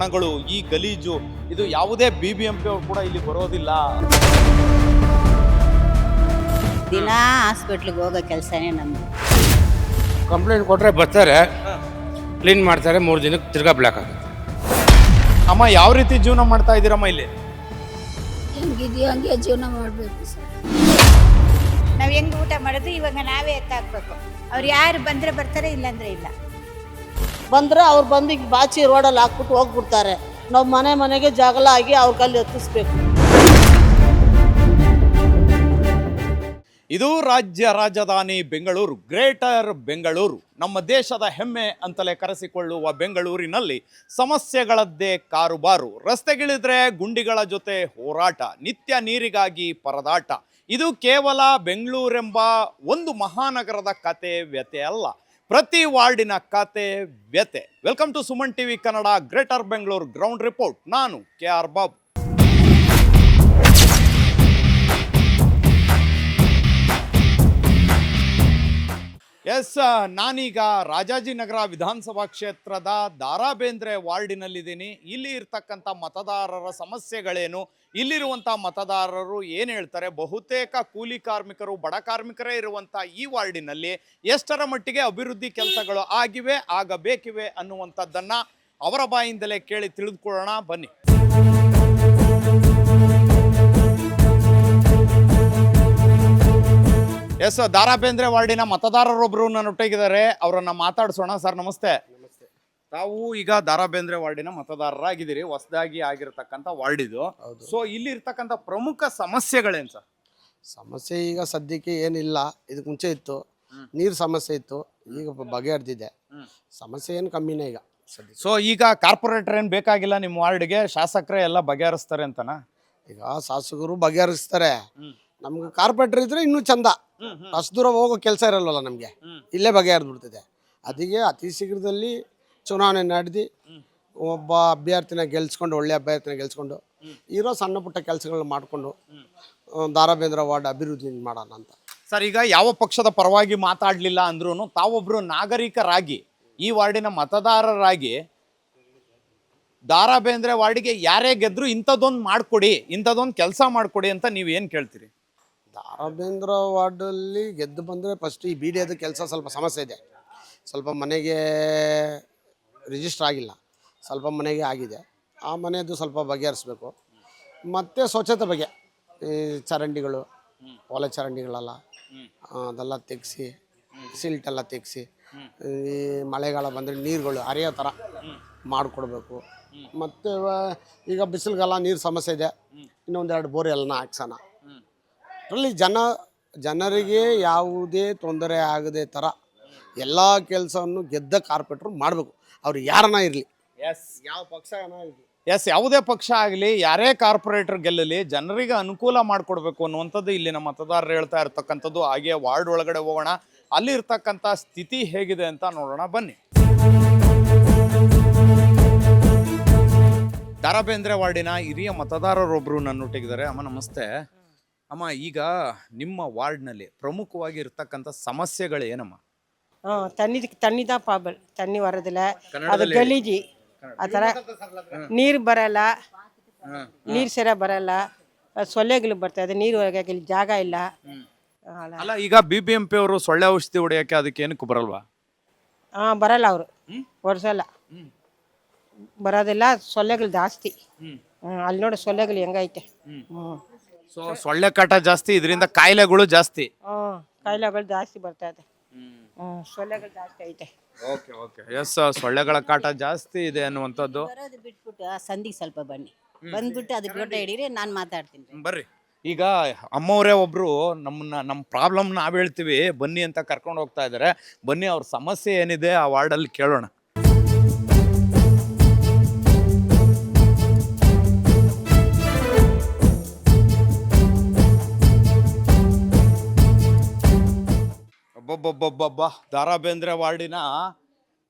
ನೊಣಗಳು, ಈ ಗಲೀಜು, ಇದು ಯಾವುದೇ BBMP ಅವರು ಕೂಡ ಇಲ್ಲಿ ಬರೋದಿಲ್ಲ. ದಿನ ಹಾಸ್ಪಿಟ್ಲಿಗೆ ಹೋಗೋ ಕೆಲಸನೇ ನಮ್ಮದು. ಕಂಪ್ಲೇಂಟ್ ಕೊಟ್ಟರೆ ಬರ್ತಾರೆ, ಕ್ಲೀನ್ ಮಾಡ್ತಾರೆ, 3 ದಿನಕ್ಕೆ ತಿರ್ಗಾ ಬ್ಲಾಕ್ ಆಗುತ್ತೆ. ಅಮ್ಮ ಯಾವ ರೀತಿ ಜೀವನ ಮಾಡ್ತಾ ಇದ್ದೀರಮ್ಮ ಇಲ್ಲಿ? ಹೆಂಗಿದೆಯೋ ಹಂಗೆ ಜೀವನ ಮಾಡಬೇಕು ಸರ್. ನಾವು ಹೆಂಗೆ ಊಟ ಮಾಡೋದು ಇವಾಗ ನಾವೇ ಎತ್ತಾಕ್ಬೇಕು. ಅವ್ರು ಯಾರು ಬಂದರೆ ಬರ್ತಾರೆ, ಇಲ್ಲಾಂದ್ರೆ ಇಲ್ಲ. ಬಂದರೆ ಅವ್ರು ಬಂದು ಈಗ ಬಾಚಿ ರೋಡಲ್ಲಿ ಹಾಕ್ಬಿಟ್ಟು ಹೋಗ್ಬಿಡ್ತಾರೆ. ನಾವು ಮನೆಗೆ ಜಗಳ ಆಗಿ ಅವ್ರ ಕಲ್ಲಿ ಎತ್ತಿಸ್ಬೇಕು. ಇದು ರಾಜ್ಯ ರಾಜಧಾನಿ ಬೆಂಗಳೂರು, ಗ್ರೇಟರ್ ಬೆಂಗಳೂರು. ನಮ್ಮ ದೇಶದ ಹೆಮ್ಮೆ ಅಂತಲೇ ಕರೆಸಿಕೊಳ್ಳುವ ಬೆಂಗಳೂರಿನಲ್ಲಿ ಸಮಸ್ಯೆಗಳದ್ದೇ ಕಾರುಬಾರು. ರಸ್ತೆಗಿಳಿದ್ರೆ ಗುಂಡಿಗಳ ಜೊತೆ ಹೋರಾಟ, ನಿತ್ಯ ನೀರಿಗಾಗಿ ಪರದಾಟ. ಇದು ಕೇವಲ ಬೆಂಗಳೂರೆಂಬ ಒಂದು ಮಹಾನಗರದ ಕತೆ ವ್ಯತೆ ಅಲ್ಲ, ಪ್ರತಿ ವಾರ್ಡಿನ ಕತೆ ವ್ಯತೆ. Welcome to Suman TV Kannada greater Bengaluru ground report. ನಾನು KR ಬಾಬು. ಎಸ್, ನಾನೀಗ ರಾಜಾಜಿನಗರ ವಿಧಾನಸಭಾ ಕ್ಷೇತ್ರದ ದಾರಾ ಬೇಂದ್ರೆ ವಾರ್ಡಿನಲ್ಲಿದ್ದೀನಿ. ಇಲ್ಲಿ ಇರ್ತಕ್ಕಂಥ ಮತದಾರರ ಸಮಸ್ಯೆಗಳೇನು, ಇಲ್ಲಿರುವಂಥ ಮತದಾರರು ಏನು ಹೇಳ್ತಾರೆ, ಬಹುತೇಕ ಕೂಲಿ ಕಾರ್ಮಿಕರು, ಬಡ ಕಾರ್ಮಿಕರೇ ಇರುವಂಥ ಈ ವಾರ್ಡಿನಲ್ಲಿ ಎಷ್ಟರ ಮಟ್ಟಿಗೆ ಅಭಿವೃದ್ಧಿ ಕೆಲಸಗಳು ಆಗಿವೆ, ಆಗಬೇಕಿವೆ ಅನ್ನುವಂಥದ್ದನ್ನು ಅವರ ಬಾಯಿಂದಲೇ ಕೇಳಿ ತಿಳಿದುಕೊಳ್ಳೋಣ ಬನ್ನಿ. ಎಸ್, ದಾರಾ ಬೇಂದ್ರೆ ವಾರ್ಡಿನ ಮತದಾರರೊಬ್ಬರು ನನ್ನೊಟ್ಟಿಗಿದ್ದಾರೆ, ಅವರನ್ನ ಮಾತಾಡಿಸೋಣ. ಸರ್ ನಮಸ್ತೆ. ತಾವು ಈಗ ದಾರಾ ಬೇಂದ್ರೆ ವಾರ್ಡಿನ ಮತದಾರರಾಗಿದ್ದೀರಿ, ಹೊಸದಾಗಿ ಆಗಿರ್ತಕ್ಕಂಥ ವಾರ್ಡ್ ಇದು. ಸೊ ಇಲ್ಲಿ ಇರ್ತಕ್ಕಂಥ ಪ್ರಮುಖ ಸಮಸ್ಯೆಗಳೇನು ಸರ್? ಸಮಸ್ಯೆ ಈಗ ಸದ್ಯಕ್ಕೆ ಏನಿಲ್ಲ, ಇದಕ್ಕೆ ಮುಂಚೆ ಇತ್ತು, ನೀರು ಸಮಸ್ಯೆ ಇತ್ತು, ಈಗ ಬಗೆಹರಿದಿದೆ. ಸಮಸ್ಯೆ ಏನು ಕಮ್ಮಿನೇ ಈಗ ಸದ್ಯ. ಸೊ ಈಗ ಕಾರ್ಪೊರೇಟರ್ ಏನು ಬೇಕಾಗಿಲ್ಲ ನಿಮ್ಮ ವಾರ್ಡ್ಗೆ, ಶಾಸಕರೇ ಎಲ್ಲ ಬಗೆಹರಿಸ್ತಾರೆ ಅಂತನಾ? ಈಗ ಶಾಸಕರು ಬಗೆಹರಿಸ್ತಾರೆ, ನಮ್ಗೆ ಕಾರ್ಪೊರೇಟರ್ ಇದ್ರೆ ಇನ್ನೂ ಚಂದ. ಅಷ್ಟು ದೂರ ಹೋಗೋ ಕೆಲಸ ಇರಲ್ವಲ್ಲ ನಮಗೆ, ಇಲ್ಲೇ ಬಗೆಹರಿದ್ಬಿಡ್ತಿದೆ. ಅದಕ್ಕೆ ಅತಿ ಶೀಘ್ರದಲ್ಲಿ ಚುನಾವಣೆ ನಡೆದು ಒಬ್ಬ ಅಭ್ಯರ್ಥಿನ ಗೆಲ್ಸ್ಕೊಂಡು, ಒಳ್ಳೆ ಅಭ್ಯರ್ಥಿನ ಗೆಲ್ಸ್ಕೊಂಡು ಇರೋ ಸಣ್ಣ ಪುಟ್ಟ ಕೆಲಸಗಳನ್ನ ಮಾಡಿಕೊಂಡು ದಾರಾ ಬೇಂದ್ರೆ ವಾರ್ಡ್ ಅಭಿವೃದ್ಧಿ ಮಾಡೋಣ ಅಂತ. ಸರ್, ಈಗ ಯಾವ ಪಕ್ಷದ ಪರವಾಗಿ ಮಾತಾಡಲಿಲ್ಲ ಅಂದ್ರೂ ತಾವೊಬ್ಬರು ನಾಗರಿಕರಾಗಿ, ಈ ವಾರ್ಡಿನ ಮತದಾರರಾಗಿ ದಾರಾ ಬೇಂದ್ರೆ ವಾರ್ಡಿಗೆ ಯಾರೇ ಗೆದ್ರು ಇಂಥದ್ದೊಂದು ಮಾಡಿಕೊಡಿ, ಇಂಥದ್ದೊಂದು ಕೆಲಸ ಮಾಡಿಕೊಡಿ ಅಂತ ನೀವು ಏನು ಕೇಳ್ತೀರಿ? ದಾರಾ ಬೇಂದ್ರೆ ವಾರ್ಡಲ್ಲಿ ಗೆದ್ದು ಬಂದರೆ ಫಸ್ಟ್ ಈ BDAದ ಕೆಲಸ ಸ್ವಲ್ಪ ಸಮಸ್ಯೆ ಇದೆ. ಸ್ವಲ್ಪ ಮನೆಗೆ ರಿಜಿಸ್ಟರ್ ಆಗಿಲ್ಲ, ಸ್ವಲ್ಪ ಮನೆಗೆ ಆಗಿದೆ. ಆ ಮನೆಯದು ಸ್ವಲ್ಪ ಬಗೆಹರಿಸ್ಬೇಕು. ಮತ್ತು ಸ್ವಚ್ಛತೆ ಬಗ್ಗೆ ಈ ಚರಂಡಿಗಳು, ಒಲೆ ಚರಂಡಿಗಳೆಲ್ಲ ಅದೆಲ್ಲ ತೆಗೆಸಿ, ಸಿಲ್ಟೆಲ್ಲ ತೆಗೆಸಿ, ಈ ಮಳೆಗಾಲ ಬಂದರೆ ನೀರುಗಳು ಹರಿಯೋ ಥರ ಮಾಡಿಕೊಡ್ಬೇಕು. ಮತ್ತು ಈಗ ಬಿಸಿಲುಗಾಲ ನೀರು ಸಮಸ್ಯೆ ಇದೆ, ಇನ್ನೊಂದು 2 ಬೋರ್ ಎಲ್ಲ ಹಾಕ್ಸೋಣ. ಅದರಲ್ಲಿ ಜನರಿಗೆ ಯಾವುದೇ ತೊಂದರೆ ಆಗದೆ ಥರ ಎಲ್ಲ ಕೆಲಸವನ್ನು ಗೆದ್ದ ಕಾರ್ಪೊರೇಟ್ರು ಮಾಡಬೇಕು, ಅವ್ರು ಯಾರನ್ನ ಇರಲಿ. ಯಾವ ಪಕ್ಷ ಇರಲಿ, ಯಾವುದೇ ಪಕ್ಷ ಆಗಲಿ, ಯಾರೇ ಕಾರ್ಪೊರೇಟರ್ ಗೆಲ್ಲಲಿ, ಜನರಿಗೆ ಅನುಕೂಲ ಮಾಡಿಕೊಡ್ಬೇಕು ಅನ್ನುವಂಥದ್ದು ಇಲ್ಲಿನ ಮತದಾರರು ಹೇಳ್ತಾ ಇರ್ತಕ್ಕಂಥದ್ದು. ಹಾಗೆ ವಾರ್ಡ್ ಒಳಗಡೆ ಹೋಗೋಣ, ಅಲ್ಲಿ ಇರ್ತಕ್ಕಂಥ ಸ್ಥಿತಿ ಹೇಗಿದೆ ಅಂತ ನೋಡೋಣ ಬನ್ನಿ. ದಾರಾ ಬೇಂದ್ರೆ ವಾರ್ಡಿನ ಹಿರಿಯ ಮತದಾರರೊಬ್ಬರು ನನ್ನೊಟ್ಟಿಗಿದ್ದಾರೆ. ಅಮ್ಮ ನಮಸ್ತೆ. ಅಮ್ಮ, ಈಗ ನಿಮ್ಮ ವಾರ್ಡ್ನಲ್ಲಿ ಪ್ರಮುಖವಾಗಿ ಇರ್ತಕ್ಕಂಥ ಸಮಸ್ಯೆಗಳು ಏನಮ್ಮ? தண்ணி தான் ப்ராப்ளம். தண்ணி வரதில்ல, அது ಗಲೀಜಿ, ಆ ಥರ ನೀರು ಬರಲ್ಲ, ನೀರು ಸರಿಯಾಗಿ ಬರಲ್ಲ, ಸೊಳ್ಳೆಗಳು ಬರ್ತದೆ, ನೀರು ಒಳಗೆ ಜಾಗ ಇಲ್ಲ. ಅಲ್ಲ, ಈಗ BBMP ಅವರು ಸೊಳ್ಳೆ ಔಷಧಿ ಹೊಡೆಯೋಕ್ಕೆ ಅದಕ್ಕೆ ಏನಕ್ಕೆ ಬರಲ್ವಾ? ಬರಲ್ಲ, ಅವರು ಹೊಡ್ಸಲ್ಲ, ಬರೋದಿಲ್ಲ. ಸೊಳ್ಳೆಗಳು ಜಾಸ್ತಿ. ಅಲ್ಲಿ ನೋಡಿ ಸೊಳ್ಳೆಗಳು ಹೆಂಗೈತೆ. ಸೊ ಸೊಳ್ಳೆ ಕಾಟ ಜಾಸ್ತಿ, ಇದರಿಂದ ಕಾಯಿಲೆಗಳು ಜಾಸ್ತಿ. ಕಾಯಿಲೆಗಳು ಜಾಸ್ತಿ ಬರ್ತಾ ಇದೆ. ಸೊಳ್ಳೆಗಳು ಜಾಸ್ತಿ ಐತೆ. ಓಕೆ ಓಕೆ, ಎಸ್, ಸೊಳ್ಳೆಗಳ ಕಾಟ ಜಾಸ್ತಿ ಇದೆ ಅನ್ನುವಂಥದ್ದು. ಬರೋದು ಬಿಟ್ಬಿಟ್ಟು ಆ ಸಂದಿಗೆ ಸ್ವಲ್ಪ ಬನ್ನಿ, ಬಂದ್ಬಿಟ್ಟು ಅದಕ್ಕೆ ದೊಡ್ಡ ಹಿಡೀರಿ, ನಾನು ಮಾತಾಡ್ತೀನಿ. ಬರ್ರಿ. ಈಗ ಅಮ್ಮವರೇ ಒಬ್ರು ನಮ್ಮ ಪ್ರಾಬ್ಲಮ್ ನಾವು ಹೇಳ್ತೀವಿ ಬನ್ನಿ ಅಂತ ಕರ್ಕೊಂಡು ಹೋಗ್ತಾ ಇದ್ದಾರೆ. ಬನ್ನಿ, ಅವ್ರ ಸಮಸ್ಯೆ ಏನಿದೆ ಆ ವಾರ್ಡಲ್ಲಿ ಕೇಳೋಣ. ಒಬ್ಬೊಬ್ಬೊಬ್ಬೊಬ್ಬ ದಾರಾ ಬೇಂದ್ರೆ ವಾರ್ಡಿನ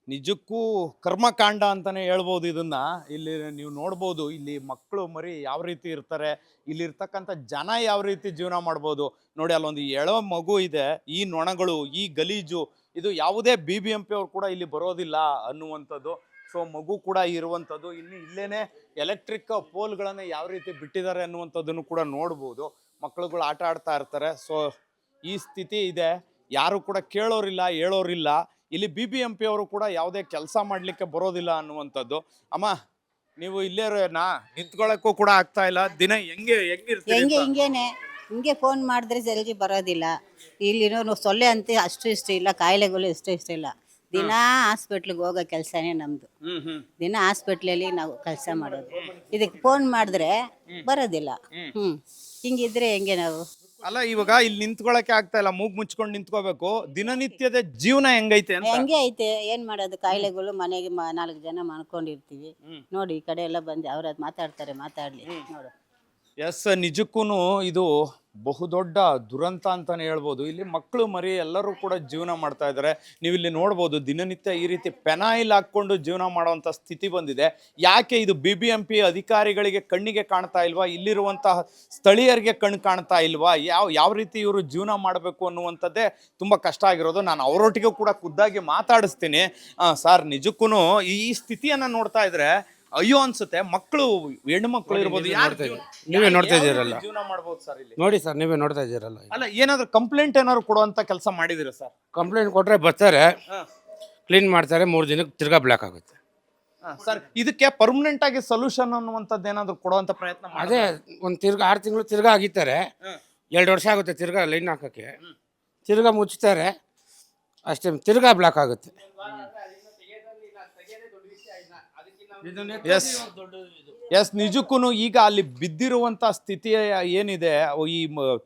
ನಿಜಕ್ಕೂ ಕರ್ಮಕಾಂಡ ಅಂತಲೇ ಹೇಳ್ಬೋದು ಇದನ್ನ. ಇಲ್ಲಿ ನೀವು ನೋಡ್ಬೋದು, ಇಲ್ಲಿ ಮಕ್ಕಳು ಮರಿ ಯಾವ ರೀತಿ ಇರ್ತಾರೆ, ಇಲ್ಲಿರ್ತಕ್ಕಂಥ ಜನ ಯಾವ ರೀತಿ ಜೀವನ ಮಾಡ್ಬೋದು ನೋಡಿ. ಅಲ್ಲೊಂದು ಎಳೋ ಮಗು ಇದೆ. ಈ ನೊಣಗಳು, ಈ ಗಲೀಜು, ಇದು ಯಾವುದೇ BBMP ಅವ್ರು ಕೂಡ ಇಲ್ಲಿ ಬರೋದಿಲ್ಲ ಅನ್ನುವಂಥದ್ದು. ಸೊ ಮಗು ಕೂಡ ಇರುವಂಥದ್ದು. ಇನ್ನು ಇಲ್ಲೇನೆ ಎಲೆಕ್ಟ್ರಿಕ್ ಪೋಲ್ಗಳನ್ನು ಯಾವ ರೀತಿ ಬಿಟ್ಟಿದ್ದಾರೆ ಅನ್ನುವಂಥದ್ದನ್ನು ಕೂಡ ನೋಡ್ಬೋದು. ಮಕ್ಕಳುಗಳು ಆಟ ಆಡ್ತಾ ಇರ್ತಾರೆ. ಸೊ ಈ ಸ್ಥಿತಿ ಇದೆ. ಯಾರು ಕೂಡ ಕೇಳೋರಿಲ್ಲ, ಹೇಳೋರಿಲ್ಲ. ಇಲ್ಲಿ BBMP ಅವರು ಕೂಡ ಯಾವುದೇ ಕೆಲಸ ಮಾಡಲಿಕ್ಕೆ ಬರೋದಿಲ್ಲ ಅನ್ನುವಂಥದ್ದು. ಅಮ್ಮ, ನೀವು ಇಲ್ಲೇ ನಿಂತ್ಕೊಳ್ಳೋಕ್ಕೂ ಕೂಡ ಆಗ್ತಾ ಇಲ್ಲ. ದಿನ ಹೆಂಗಿರ್ತೀರಿ? ಹಿಂಗೇನೆ ಹಿಂಗೆ ಫೋನ್ ಮಾಡಿದ್ರೆ ಜಲ್ದಿ ಬರೋದಿಲ್ಲ. ಇಲ್ಲಿನೂ ಸೊಳ್ಳೆ ಅಂತ ಅಷ್ಟು ಇಷ್ಟ ಇಲ್ಲ, ಕಾಯಿಲೆಗಳು ಇಷ್ಟ ಇಲ್ಲ. ದಿನ ಹಾಸ್ಪಿಟ್ಲಿಗೆ ಹೋಗೋ ಕೆಲಸನೇ ನಮ್ದು. ದಿನ ಹಾಸ್ಪಿಟ್ಲಲ್ಲಿ ನಾವು ಕೆಲಸ ಮಾಡೋದು. ಇದಕ್ಕೆ ಫೋನ್ ಮಾಡಿದ್ರೆ ಬರೋದಿಲ್ಲ. ಹಿಂಗಿದ್ರೆ ಹೆಂಗೆ ನಾವು? ಅಲ್ಲ, ಇವಾಗ ಇಲ್ಲಿ ನಿಂತ್ಕೊಳ್ಳೋಕೆ ಆಗ್ತಾ ಇಲ್ಲ, ಮೂಗ್ ಮುಚ್ಕೊಂಡು ನಿಂತ್ಕೋಬೇಕು. ದಿನನಿತ್ಯದ ಜೀವನ ಹೆಂಗೈತೆ ಅಂತ? ಹೆಂಗೆ ಐತೆ, ಏನ್ ಮಾಡೋದು? ಕಾಯಿಲೆಗಳು ಮನೆಗೆ 4 ಜನ ಮಾಡ್ಕೊಂಡಿರ್ತೀವಿ. ನೋಡಿ ಈ ಕಡೆ ಎಲ್ಲ ಬಂದು ಅವ್ರ ಮಾತಾಡ್ತಾರೆ, ಮಾತಾಡ್ಲಿ ನೋಡು. ಎಸ್, ನಿಜಕ್ಕೂ ಇದು ಬಹುದೊಡ್ಡ ದುರಂತ ಅಂತಾನೆ ಹೇಳ್ಬೋದು. ಇಲ್ಲಿ ಮಕ್ಕಳು ಮರಿ ಎಲ್ಲರೂ ಕೂಡ ಜೀವನ ಮಾಡ್ತಾ ಇದ್ದಾರೆ. ನೀವು ಇಲ್ಲಿ ನೋಡ್ಬೋದು, ದಿನನಿತ್ಯ ಈ ರೀತಿ ಪೆನಾಯಿಲ್ ಹಾಕ್ಕೊಂಡು ಜೀವನ ಮಾಡುವಂಥ ಸ್ಥಿತಿ ಬಂದಿದೆ. ಯಾಕೆ ಇದು BBMP ಅಧಿಕಾರಿಗಳಿಗೆ ಕಣ್ಣಿಗೆ ಕಾಣ್ತಾ ಇಲ್ವಾ? ಇಲ್ಲಿರುವಂತಹ ಸ್ಥಳೀಯರಿಗೆ ಕಣ್ಣು ಕಾಣ್ತಾ ಇಲ್ವಾ? ಯಾವ ರೀತಿ ಇವರು ಜೀವನ ಮಾಡಬೇಕು ಅನ್ನುವಂಥದ್ದೇ ತುಂಬ ಕಷ್ಟ ಆಗಿರೋದು. ನಾನು ಅವರೊಟ್ಟಿಗೆ ಕೂಡ ಖುದ್ದಾಗಿ ಮಾತಾಡಿಸ್ತೀನಿ. ಸರ್, ನಿಜಕ್ಕೂ ಈ ಸ್ಥಿತಿಯನ್ನು ನೋಡ್ತಾ ಇದ್ರೆ ಅಯ್ಯೋ ಅನ್ಸುತ್ತೆ. ಮಕ್ಕಳು, ಹೆಣ್ಣು ಮಕ್ಕಳು ಇರ್ಬೋದು, ನೀವೇ ನೋಡ್ತಾ ಇದ್ದೀರಲ್ಲ, ಜೀವನ ಮಾಡ್ಬೋದು ಸರ್ ಇಲ್ಲಿ. ನೋಡಿ ಸರ್, ನೀವೇ ನೋಡ್ತಾ ಇದ್ದೀರಲ್ಲ. ಅಲ್ಲ, ಏನಾದ್ರು ಕಂಪ್ಲೇಂಟ್ ಏನಾದ್ರು ಕೊಡುವಂತ ಕೆಲಸ ಮಾಡಿದಿರ ಸರ್? ಕಂಪ್ಲೇಂಟ್ ಕೊಟ್ರೆ ಬರ್ತಾರೆ, ಕ್ಲೀನ್ ಮಾಡ್ತಾರೆ, 3 ದಿನಕ್ಕೆ ತಿರ್ಗಾ ಬ್ಲಾಕ್ ಆಗುತ್ತೆ. ಸರ್, ಇದಕ್ಕೆ ಪರ್ಮನೆಂಟ್ ಆಗಿ ಸೊಲ್ಯೂಷನ್ ಅನ್ನುವಂಥದ್ದು ಏನಾದ್ರು ಕೊಡುವಂತ ಪ್ರಯತ್ನ ಅದೇ ಒಂದು ತಿರ್ಗಾ 6 ತಿಂಗಳು ತಿರ್ಗಾ ಆಗಿದ್ದಾರೆ. 2 ವರ್ಷ ಆಗುತ್ತೆ ತಿರ್ಗಾ ಲೈನ್ ಹಾಕೋಕ್ಕೆ. ತಿರ್ಗಾ ಮುಚ್ತಾರೆ ಅಷ್ಟೇ, ತಿರ್ಗಾ ಬ್ಲಾಕ್ ಆಗುತ್ತೆ. ಎಸ್, ನಿಜಕ್ಕೂ ಈಗ ಅಲ್ಲಿ ಬಿದ್ದಿರುವಂಥ ಸ್ಥಿತಿ ಏನಿದೆ, ಈ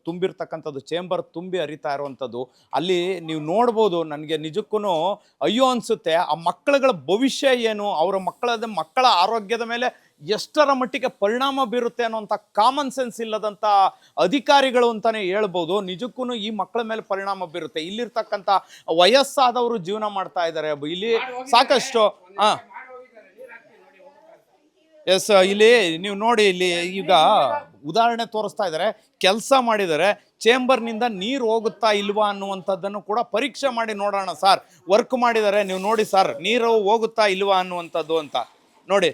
ತುಂಬಿರ್ತಕ್ಕಂಥದ್ದು ಚೇಂಬರ್ ತುಂಬಿ ಹರಿತಾ ಇರುವಂಥದ್ದು ಅಲ್ಲಿ ನೀವು ನೋಡ್ಬೋದು. ನನಗೆ ನಿಜಕ್ಕೂ ಅಯ್ಯೋ ಅನಿಸುತ್ತೆ. ಆ ಮಕ್ಕಳುಗಳ ಭವಿಷ್ಯ ಏನು, ಅವರ ಮಕ್ಕಳ ಆರೋಗ್ಯದ ಮೇಲೆ ಎಷ್ಟರ ಮಟ್ಟಿಗೆ ಪರಿಣಾಮ ಬೀರುತ್ತೆ ಅನ್ನೋಂಥ ಕಾಮನ್ ಸೆನ್ಸ್ ಇಲ್ಲದಂಥ ಅಧಿಕಾರಿಗಳು ಅಂತಾನೆ ಹೇಳ್ಬೋದು. ನಿಜಕ್ಕೂ ಈ ಮಕ್ಕಳ ಮೇಲೆ ಪರಿಣಾಮ ಬೀರುತ್ತೆ. ಇಲ್ಲಿರ್ತಕ್ಕಂಥ ವಯಸ್ಸಾದವರು ಜೀವನ ಮಾಡ್ತಾ ಇದ್ದಾರೆ. ಇಲ್ಲಿ ಸಾಕಷ್ಟು ಎಸ್, ಇಲ್ಲಿ ನೀವು ನೋಡಿ, ಇಲ್ಲಿ ಈಗ ಉದಾಹರಣೆ ತೋರಿಸ್ತಾ ಇದ್ದಾರೆ. ಕೆಲಸ ಮಾಡಿದರೆ ಚೇಂಬರ್ನಿಂದ ನೀರು ಹೋಗುತ್ತಾ ಇಲ್ವಾ ಅನ್ನುವಂಥದ್ದನ್ನು ಕೂಡ ಪರೀಕ್ಷೆ ಮಾಡಿ ನೋಡೋಣ ಸರ್. ವರ್ಕ್ ಮಾಡಿದ್ದಾರೆ, ನೀವು ನೋಡಿ ಸರ್, ನೀರು ಹೋಗುತ್ತಾ ಇಲ್ವಾ ಅನ್ನುವಂಥದ್ದು ಅಂತ ನೋಡಿ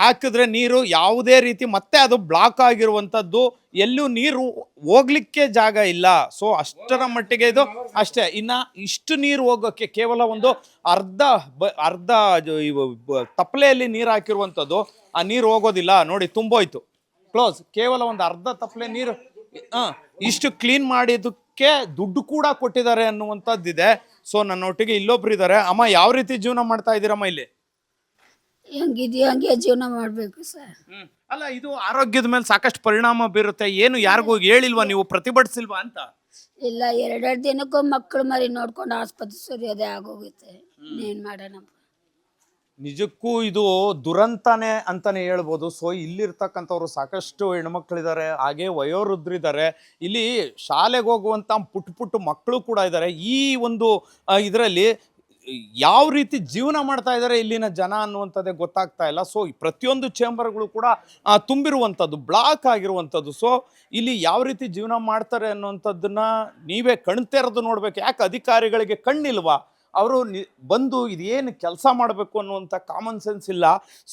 ಹಾಕಿದ್ರೆ ನೀರು ಯಾವುದೇ ರೀತಿ ಮತ್ತೆ ಅದು ಬ್ಲಾಕ್ ಆಗಿರುವಂಥದ್ದು, ಎಲ್ಲೂ ನೀರು ಹೋಗ್ಲಿಕ್ಕೆ ಜಾಗ ಇಲ್ಲ. ಸೊ ಅಷ್ಟರ ಮಟ್ಟಿಗೆ ಇದು ಅಷ್ಟೇ. ಇನ್ನು ಇಷ್ಟು ನೀರು ಹೋಗೋಕ್ಕೆ ಕೇವಲ ಒಂದು ಅರ್ಧ ತಪ್ಪಲೆಯಲ್ಲಿ ನೀರು ಹಾಕಿರುವಂಥದ್ದು. ಆ ನೀರು ಹೋಗೋದಿಲ್ಲ ನೋಡಿ, ತುಂಬೋಯ್ತು, ಕ್ಲೋಸ್. ಕೇವಲ ಒಂದು ಅರ್ಧ ತಪ್ಪಲೆ ನೀರು. ಇಷ್ಟು ಕ್ಲೀನ್ ಮಾಡಿದ್ದಕ್ಕೆ ದುಡ್ಡು ಕೂಡ ಕೊಟ್ಟಿದ್ದಾರೆ ಅನ್ನುವಂಥದ್ದಿದೆ. ಸೊ ನನ್ನೊಟ್ಟಿಗೆ ಇಲ್ಲೊಬ್ರು ಇದ್ದಾರೆ. ಅಮ್ಮ, ಯಾವ ರೀತಿ ಜೀವನ ಮಾಡ್ತಾ ಇದ್ದೀರಮ್ಮ ಇಲ್ಲಿ? ಹೆಂಗಿದೆಯೋ ಹಂಗೆ ಜೀವನ ಮಾಡಬೇಕು ಸರ್. ಅಲ್ಲ, ಇದು ಆರೋಗ್ಯದ ಮೇಲೆ ಸಾಕಷ್ಟು ಪರಿಣಾಮ ಬೀರುತ್ತೆ. ಏನು ಯಾರಿಗೂ ಹೇಳಿಲ್ವಾ, ನೀವು ಪ್ರತಿಭಟಿಸಿಲ್ವಾ ಅಂತ? ಇಲ್ಲ, 2 ದಿನಕ್ಕೂ ಮಕ್ಕಳು ಮರಿ ನೋಡ್ಕೊಂಡು ಆಸ್ಪತ್ರೆ ಸುರಿಯೋದೇ ಆಗೋಗುತ್ತೆ. ಏನು ಮಾಡೋಣ? ನಿಜಕ್ಕೂ ಇದು ದುರಂತನೇ ಅಂತಾನೆ ಹೇಳ್ಬೋದು. ಸೊ ಇಲ್ಲಿರ್ತಕ್ಕಂಥವ್ರು ಸಾಕಷ್ಟು ಹೆಣ್ಮಕ್ಳಿದ್ದಾರೆ, ಹಾಗೆ ವಯೋವೃದ್ಧರಿದ್ದಾರೆ. ಇಲ್ಲಿ ಶಾಲೆಗೆ ಹೋಗುವಂಥ ಪುಟ್ಟ ಮಕ್ಕಳು ಕೂಡ ಇದ್ದಾರೆ. ಈ ಒಂದು ಇದರಲ್ಲಿ ಯಾವ ರೀತಿ ಜೀವನ ಮಾಡ್ತಾ ಇದ್ದಾರೆ ಇಲ್ಲಿನ ಜನ ಅನ್ನುವಂಥದ್ದೇ ಗೊತ್ತಾಗ್ತಾ ಇಲ್ಲ. ಸೊ ಪ್ರತಿಯೊಂದು ಚೇಂಬರ್ಗಳು ಕೂಡ ತುಂಬಿರುವಂಥದ್ದು, ಬ್ಲಾಕ್ ಆಗಿರುವಂಥದ್ದು. ಸೊ ಇಲ್ಲಿ ಯಾವ ರೀತಿ ಜೀವನ ಮಾಡ್ತಾರೆ ಅನ್ನುವಂಥದ್ದನ್ನ ನೀವೇ ಕಣ್ತೆರೆದು ನೋಡ್ಬೇಕು. ಯಾಕೆ ಅಧಿಕಾರಿಗಳಿಗೆ ಕಣ್ಣಿಲ್ವಾ? ಅವರು ಬಂದು ಇದೇನು ಕೆಲಸ ಮಾಡಬೇಕು ಅನ್ನುವಂಥ ಕಾಮನ್ ಸೆನ್ಸ್ ಇಲ್ಲ.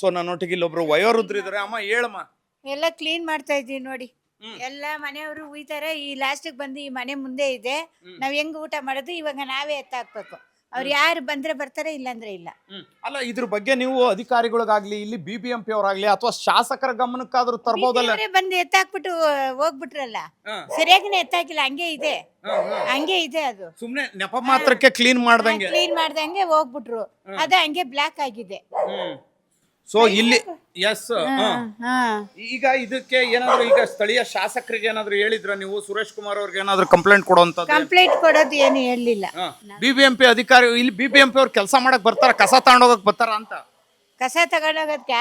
ಸೊ ನನ್ನೊಟ್ಟಿಗೆ ಇಲ್ಲೊಬ್ರು ವಯೋವೃದ್ಧರಿದ್ದಾರೆ. ಅಮ್ಮ, ಹೇಳಮ್ಮ. ಎಲ್ಲ ಕ್ಲೀನ್ ಮಾಡ್ತಾ ಇದೀವಿ ನೋಡಿ. ಎಲ್ಲ ಮನೆಯವರು ಉಯ್ತಾರೆ. ಈ ಲಾಸ್ಟಿಗೆ ಬಂದು ಈ ಮನೆ ಮುಂದೆ ಇದೆ, ನಾವ್ ಹೆಂಗ್ ಊಟ ಮಾಡೋದು? ಇವಾಗ ನಾವೇ ಎತ್ತಾಕ್ಬೇಕು. ಅವ್ರು ಯಾರು ಬಂದ್ರೆ ಬರ್ತಾರೆ, ಇಲ್ಲಾಂದ್ರೆ ಇಲ್ಲ. ಅಲ್ಲ, ಇದ್ರ ಬಗ್ಗೆ ನೀವು ಅಧಿಕಾರಿಗಳಿಗಾಗ್ಲಿ, ಇಲ್ಲಿ BBMP ಅವರಾಗ್ಲಿ ಅಥವಾ ಶಾಸಕರ ಗಮನಕ್ಕಾದ್ರೂ ತರಬಹುದಲ್ಲ? ಬಂದು ಎತ್ತಾಕ್ಬಿಟ್ಟು ಹೋಗ್ಬಿಟ್ರಲ್ಲ, ಸರಿಯಾಗಿನೇ ಎತ್ತಾಕಿಲ್ಲ, ಹಂಗೆ ಇದೆ ಅದು. ಸುಮ್ನೆ ನೆಪ ಮಾತ್ರಕ್ಕೆ ಕ್ಲೀನ್ ಮಾಡ್ದಂಗೆ ಹೋಗ್ಬಿಟ್ರು. ಅದು ಹಂಗೆ ಬ್ಲಾಕ್ ಆಗಿದೆ. ಸೊ ಇಲ್ಲಿ ಎಸ್, ಈಗ ಇದಕ್ಕೆ ಏನಾದ್ರು ಈಗ ಸ್ಥಳೀಯ ಶಾಸಕರಿಗೆ ಏನಾದ್ರು ಹೇಳಿದ್ರ ನೀವು? ಸುರೇಶ್ ಕುಮಾರ್ ಅವ್ರಿಗೆ ಏನಾದ್ರು ಕಂಪ್ಲೇಂಟ್ ಕೊಡುವಂತದ್ದು? ಕಂಪ್ಲೇಂಟ್ ಕೊಡೋದು ಏನು ಹೇಳಿಲ್ಲ. BBMP ಅಧಿಕಾರಿ ಇಲ್ಲಿ BBMP ಅವ್ರು ಕೆಲಸ ಮಾಡಕ್ ಬರ್ತಾರ, ಕಸ ತಗೊಂಡೋಗಕ್ ಬರ್ತಾರ ಅಂತ? ಕಸ ತಗೊಂಡೋಗೋದಕ್ಕೆ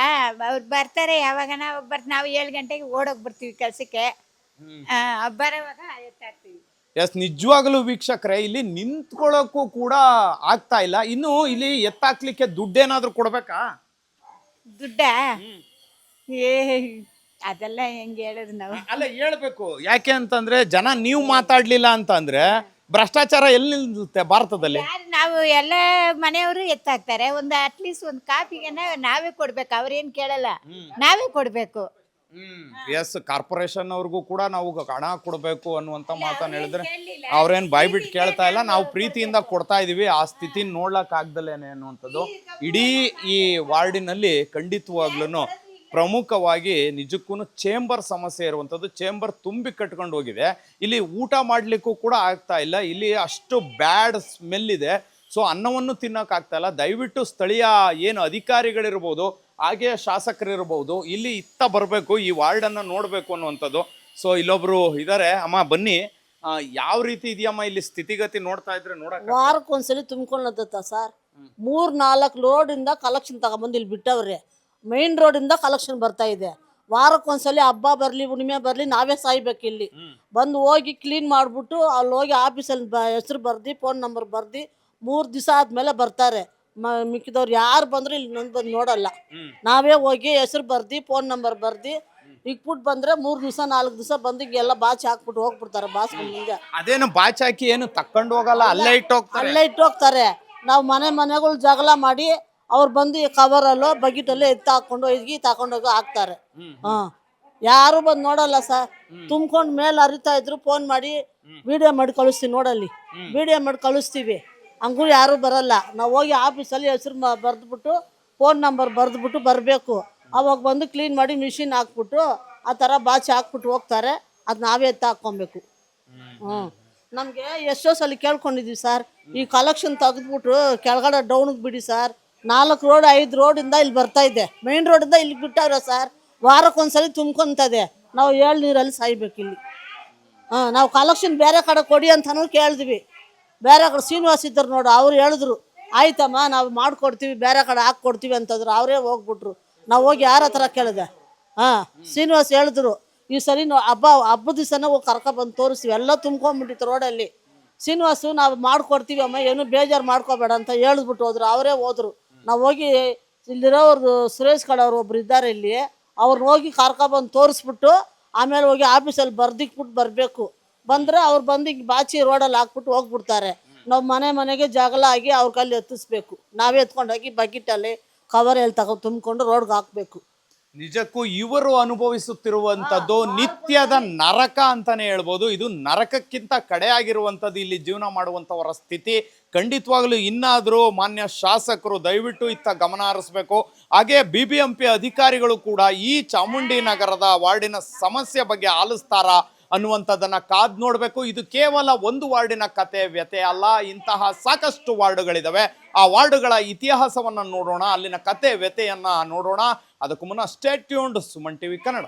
ಅವ್ರು ಬರ್ತಾರೆ. ಯಾವಾಗ ನಾವು 7 ಗಂಟೆಗೆ ಓಡೋಗ್ ಬರ್ತೀವಿ ಕೆಲ್ಸಕ್ಕೆ. ಬರೋವಾಗ ಎತ್ತಾಕ್ತೀವಿ. ಎಸ್, ನಿಜವಾಗಲೂ ವೀಕ್ಷಕರೇ, ಇಲ್ಲಿ ನಿಂತ್ಕೊಳ್ಳೋಕ್ಕೂ ಕೂಡ ಆಗ್ತಾ ಇಲ್ಲ. ಇನ್ನು ಇಲ್ಲಿ ಎತ್ತಾಕ್ಲಿಕ್ಕೆ ದುಡ್ಡೇನಾದ್ರು ಕೊಡ್ಬೇಕಾ? ದುಡ್ಡ ಅದೆಲ್ಲ ಹೆಂಗೆ ಹೇಳೋದು ನಾವು? ಅಲ್ಲ, ಹೇಳ್ಬೇಕು. ಯಾಕೆ ಅಂತಂದ್ರೆ ಜನ ನೀವು ಮಾತಾಡ್ಲಿಲ್ಲ ಅಂತಂದ್ರೆ ಭ್ರಷ್ಟಾಚಾರ ಎಲ್ಲಿ ನಿಲ್ಲುತ್ತೆ ಭಾರತದಲ್ಲಿ? ನಾವು ಎಲ್ಲ ಮನೆಯವರು ಎತ್ತಾಕ್ತಾರೆ. ಒಂದು ಅಟ್ಲೀಸ್ಟ್ ಒಂದು ಕಾಫಿಗೆ ನಾವೇ ಕೊಡ್ಬೇಕು, ಅವ್ರೇನ್ ಕೇಳಲ್ಲ, ನಾವೇ ಕೊಡ್ಬೇಕು. ಎಸ್, ಕಾರ್ಪೊರೇಷನ್ ಅವ್ರಿಗೂ ಕೂಡ ನಾವು ಹಣ ಕೊಡಬೇಕು ಅನ್ನುವಂಥ ಮಾತನ್ನ ಹೇಳಿದ್ರೆ ಅವ್ರೇನು ಬಾಯ್ಬಿಟ್ಟು ಕೇಳ್ತಾ ಇಲ್ಲ, ನಾವು ಪ್ರೀತಿಯಿಂದ ಕೊಡ್ತಾ ಇದೀವಿ. ಆ ಸ್ಥಿತಿ ನೋಡ್ಲಕ್ ಆಗ್ದಲೇನೆ ಅನ್ನುವಂಥದ್ದು ಇಡೀ ಈ ವಾರ್ಡಿನಲ್ಲಿ ಖಂಡಿತವಾಗ್ಲೂ ಪ್ರಮುಖವಾಗಿ ನಿಜಕ್ಕೂ ಚೇಂಬರ್ ಸಮಸ್ಯೆ ಇರುವಂಥದ್ದು. ಚೇಂಬರ್ ತುಂಬಿ ಕಟ್ಕೊಂಡು ಹೋಗಿದೆ. ಇಲ್ಲಿ ಊಟ ಮಾಡಲಿಕ್ಕೂ ಕೂಡ ಆಗ್ತಾ ಇಲ್ಲ. ಇಲ್ಲಿ ಅಷ್ಟು ಬ್ಯಾಡ್ ಸ್ಮೆಲ್ ಇದೆ. ಸೊ ಅನ್ನವನ್ನು ತಿನ್ನೋಕ್ಕಾಗ್ತಾ ಇಲ್ಲ. ದಯವಿಟ್ಟು ಸ್ಥಳೀಯ ಏನು ಅಧಿಕಾರಿಗಳಿರ್ಬೋದು, ಹಾಗೆ ಶಾಸಕರಿರ್ಬೋದು, ಇಲ್ಲಿ ಇತ್ತ ಬರಬೇಕು, ಈ ವಾರ್ಡನ್ನು ನೋಡಬೇಕು ಅನ್ನುವಂಥದ್ದು. ಸೊ ಇಲ್ಲೊಬ್ರು ಇದ್ದಾರೆ. ಅಮ್ಮ ಬನ್ನಿ, ಯಾವ ರೀತಿ ಇದೆಯಮ್ಮ ಇಲ್ಲಿ ಸ್ಥಿತಿಗತಿ ನೋಡ್ತಾ ಇದ್ರೆ? ವಾರಕ್ಕೊಂದ್ಸಲಿ ತುಂಬ್ಕೊಳ್ಳತ್ತ ಸರ್. 3-4 ರೋಡಿಂದ ಕಲೆಕ್ಷನ್ ತಗೊಂಬಂದು ಇಲ್ಲಿ ಬಿಟ್ಟವ್ರೆ. ಮೈನ್ ರೋಡಿಂದ ಕಲೆಕ್ಷನ್ ಬರ್ತಾ ಇದೆ. ವಾರಕ್ಕೊಂದ್ಸಲಿ ಹಬ್ಬ ಬರಲಿ ಹುಣ್ಣಿಮೆ ಬರಲಿ ನಾವೇ ಸಾಯ್ಬೇಕು ಇಲ್ಲಿ ಬಂದು. ಹೋಗಿ ಕ್ಲೀನ್ ಮಾಡಿಬಿಟ್ಟು ಅಲ್ಲಿ ಹೋಗಿ ಆಫೀಸಲ್ಲಿ ಹೆಸರು ಬರ್ದು ಫೋನ್ ನಂಬರ್ ಬರ್ದು 3 ದಿವಸ ಆದಮೇಲೆ ಬರ್ತಾರೆ. ಮಿಕ್ಕಿದವ್ರು ಯಾರು ಬಂದರೂ ಇಲ್ಲಿ ಬಂದು ನೋಡಲ್ಲ. ನಾವೇ ಹೋಗಿ ಹೆಸರು ಬರ್ದು ಫೋನ್ ನಂಬರ್ ಬರ್ದು ಇಕ್ಬಿಟ್ಟು ಬಂದರೆ 3 ದಿವಸ 4 ದಿವಸ ಬಂದು ಎಲ್ಲ ಬಾಚಿ ಹಾಕ್ಬಿಟ್ಟು ಹೋಗ್ಬಿಡ್ತಾರೆ. ಬಾಸ್ ಮುಂದೆ ಅದೇನು ಬಾಚ್ ಹಾಕಿ ಏನು ತಕ್ಕೊಂಡು ಹೋಗಲ್ಲ, ಅಲ್ಲೇ ಇಟ್ಟು ಹೋಗ್ತಾರೆ. ನಾವು ಮನೆಗಳು ಜಗಳ ಮಾಡಿ ಅವ್ರು ಬಂದು ಕವರಲ್ಲೋ ಬಕೆಟಲ್ಲೋ ಎತ್ತು ಹಾಕೊಂಡು ಹೋಗಿ ತಗೊಂಡೋಗಿ ಹಾಕ್ತಾರೆ. ಯಾರು ಬಂದು ನೋಡಲ್ಲ ಸರ್. ತುಂಬ್ಕೊಂಡು ಮೇಲೆ ಹರಿತಾ ಇದ್ರು ಫೋನ್ ಮಾಡಿ ವಿಡಿಯೋ ಮಾಡಿ ಕಳಿಸ್ತೀವಿ, ನೋಡಲ್ಲಿ ವಿಡಿಯೋ ಮಾಡಿ ಕಳಿಸ್ತೀವಿ. ಹಂಗೂ ಯಾರು ಬರಲ್ಲ. ನಾವು ಹೋಗಿ ಆಫೀಸಲ್ಲಿ ಹೆಸರು ಬರೆದ್ಬಿಟ್ಟು ಫೋನ್ ನಂಬರ್ ಬರೆದ್ಬಿಟ್ಟು ಬರಬೇಕು. ಅವಾಗ ಬಂದು ಕ್ಲೀನ್ ಮಾಡಿ ಮಿಷಿನ್ ಹಾಕ್ಬಿಟ್ಟು ಆ ಥರ ಬಾಚಿ ಹಾಕ್ಬಿಟ್ಟು ಹೋಗ್ತಾರೆ. ಅದು ನಾವೇ ಎತ್ತು ಹಾಕ್ಕೊಬೇಕು. ನಮಗೆ ಎಷ್ಟೋ ಸಲ ಕೇಳ್ಕೊಂಡಿದ್ದೀವಿ ಸರ್, ಈ ಕಲೆಕ್ಷನ್ ತೆಗೆದ್ಬಿಟ್ಟು ಕೆಳಗಡೆ ಡೌನಿಗೆ ಬಿಡಿ ಸರ್. 4 ರೋಡ್ 5 ರೋಡಿಂದ ಇಲ್ಲಿ ಬರ್ತಾ ಇದೆ. ಮೈನ್ ರೋಡಿಂದ ಇಲ್ಲಿಗೆ ಬಿಟ್ಟವ್ರೆ ಸರ್. ವಾರಕ್ಕೊಂದ್ಸಲಿ ತುಂಬ್ಕೊಂತದೆ. ನಾವು 7 ನೀರಲ್ಲಿ ಸಾಯ್ಬೇಕು ಇಲ್ಲಿ. ನಾವು ಕಲೆಕ್ಷನ್ ಬೇರೆ ಕಡೆ ಕೊಡಿ ಅಂತಲೂ ಕೇಳಿದ್ವಿ. ಬೇರೆ ಕಡೆ ಶ್ರೀನಿವಾಸ್ ಇದ್ದರು ನೋಡು, ಅವ್ರು ಹೇಳಿದ್ರು ಆಯ್ತಮ್ಮ ನಾವು ಮಾಡಿಕೊಡ್ತೀವಿ, ಬೇರೆ ಕಡೆ ಹಾಕ್ಕೊಡ್ತೀವಿ ಅಂತಂದ್ರು. ಅವರೇ ಹೋಗ್ಬಿಟ್ರು. ನಾವು ಹೋಗಿ ಯಾರ ಹತ್ರ ಕೇಳಿದೆ. ಶ್ರೀನಿವಾಸ್ ಹೇಳಿದ್ರು ಈ ಸರಿ ಹಬ್ಬದ ದಿವಸನೇ ಹೋಗಿ ಕರ್ಕೊಬಂದು ತೋರಿಸ್ತೀವಿ. ಎಲ್ಲ ತುಂಬ್ಕೊಂಡ್ಬಿಟ್ಟಿತ್ತು ರೋಡಲ್ಲಿ. ಶ್ರೀನಿವಾಸು ನಾವು ಮಾಡಿಕೊಡ್ತೀವಿ ಅಮ್ಮ, ಏನು ಬೇಜಾರು ಮಾಡ್ಕೋಬೇಡ ಅಂತ ಹೇಳಿದ್ಬಿಟ್ಟು ಹೋದ್ರು. ಅವರೇ ಹೋದ್ರು. ನಾವು ಹೋಗಿ ಇಲ್ಲಿರೋರು ಸುರೇಶ್ ಕಡವ್ರು ಒಬ್ರು ಇದ್ದಾರೆ ಇಲ್ಲಿ, ಅವ್ರನ್ನ ಹೋಗಿ ಕರ್ಕೊಬಂದು ತೋರಿಸ್ಬಿಟ್ಟು ಆಮೇಲೆ ಹೋಗಿ ಆಫೀಸಲ್ಲಿ ಬರ್ದಿಕ್ಬಿಟ್ಟು ಬರಬೇಕು. ಬಂದರೆ ಅವ್ರು ಬಂದು ಈಗ ಬಾಚಿ ರೋಡಲ್ಲಿ ಹಾಕ್ಬಿಟ್ಟು ಹೋಗ್ಬಿಡ್ತಾರೆ. ನಾವು ಮನೆಗೆ ಜಗಳ ಆಗಿ ಅವ್ರ ಕೈಲಿ ಎತ್ತಿಸ್ಬೇಕು. ನಾವೇ ಎತ್ಕೊಂಡೋಗಿ ಬಕೆಟಲ್ಲಿ ಕವರಲ್ಲಿ ತುಂಬಿಕೊಂಡು ರೋಡ್ಗೆ ಹಾಕಬೇಕು. ನಿಜಕ್ಕೂ ಇವರು ಅನುಭವಿಸುತ್ತಿರುವಂಥದ್ದು ನಿತ್ಯದ ನರಕ ಅಂತಾನೆ ಹೇಳ್ಬೋದು. ಇದು ನರಕಕ್ಕಿಂತ ಕಡೆಯಾಗಿರುವಂಥದ್ದು ಇಲ್ಲಿ ಜೀವನ ಮಾಡುವಂಥವರ ಸ್ಥಿತಿ. ಖಂಡಿತವಾಗ್ಲೂ ಇನ್ನಾದರೂ ಮಾನ್ಯ ಶಾಸಕರು ದಯವಿಟ್ಟು ಇತ್ತ ಗಮನ ಹರಿಸಬೇಕು. ಹಾಗೆ BBMP ಅಧಿಕಾರಿಗಳು ಕೂಡ ಈ ಚಾಮುಂಡಿನಗರದ ವಾರ್ಡಿನ ಸಮಸ್ಯೆ ಬಗ್ಗೆ ಆಲಿಸ್ತಾರಾ ಅನ್ನುವಂಥದ್ದನ್ನ ಕಾದ್ ನೋಡಬೇಕು. ಇದು ಕೇವಲ ಒಂದು ವಾರ್ಡಿನ ಕತೆ ವ್ಯತೆ ಅಲ್ಲ. ಇಂತಹ ಸಾಕಷ್ಟು ವಾರ್ಡುಗಳಿದಾವೆ. ಆ ವಾರ್ಡುಗಳ ಇತಿಹಾಸವನ್ನ ನೋಡೋಣ, ಅಲ್ಲಿನ ಕತೆ ವ್ಯತೆಯನ್ನ ನೋಡೋಣ. ಅದಕ್ಕೂ ಮುನ್ನ stay tuned Suman TV Kannada.